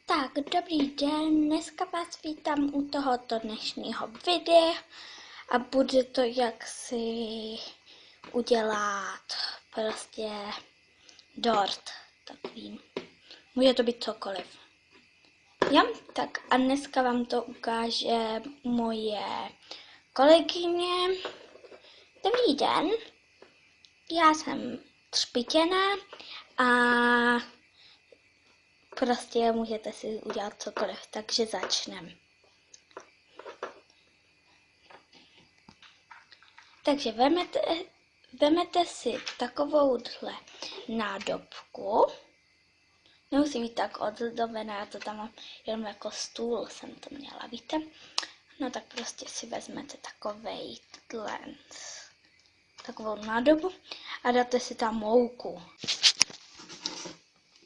Tak, dobrý den, dneska vás vítám u tohoto dnešního videa a bude to jak si udělat prostě dort takový. Může to být cokoliv. Jo, tak a dneska vám to ukáže moje kolegyně. Dobrý den, já jsem Třpitěna a prostě můžete si udělat cokoliv, takže začneme. Takže vemete si takovouhle nádobku. Nemusí být tak odzdobená, to tam mám jenom jako stůl jsem to měla, víte? No tak prostě si vezmete takovou nádobu a dáte si tam mouku.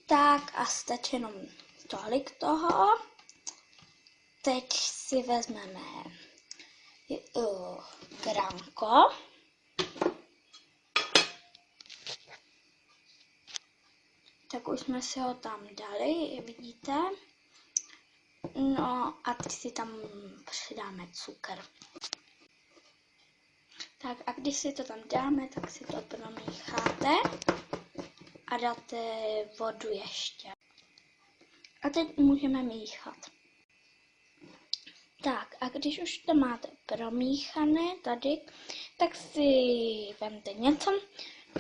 Tak a stačí jenom tolik toho. Teď si vezmeme gránko. Tak už jsme si ho tam dali, vidíte. No a teď si tam přidáme cukr. Tak a když si to tam dáme, tak si to promícháte a dáte vodu ještě. A teď můžeme míchat. Tak a když už to máte promíchané tady, tak si vemte něco,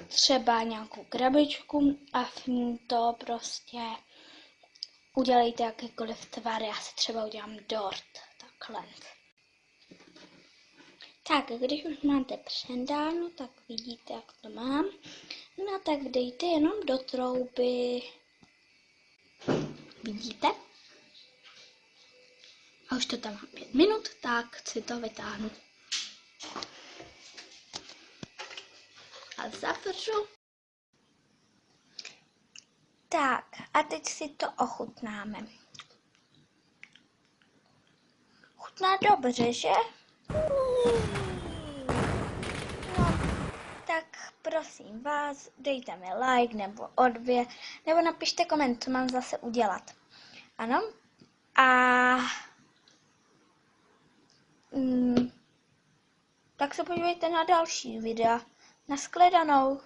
třeba nějakou krabičku a v ní to prostě udělejte jakýkoliv tvar. Já si třeba udělám dort, takhle. Tak, když už máte předáno, tak vidíte, jak to mám. No tak dejte jenom do trouby. Vidíte? A už to tam mám 5 minut, tak si to vytáhnu. A zavřu. Tak, a teď si to ochutnáme. Chutná dobře, že? Tak prosím vás, dejte mi like nebo odběr, nebo napište koment, co mám zase udělat. Ano? A tak se podívejte na další videa. Nashledanou.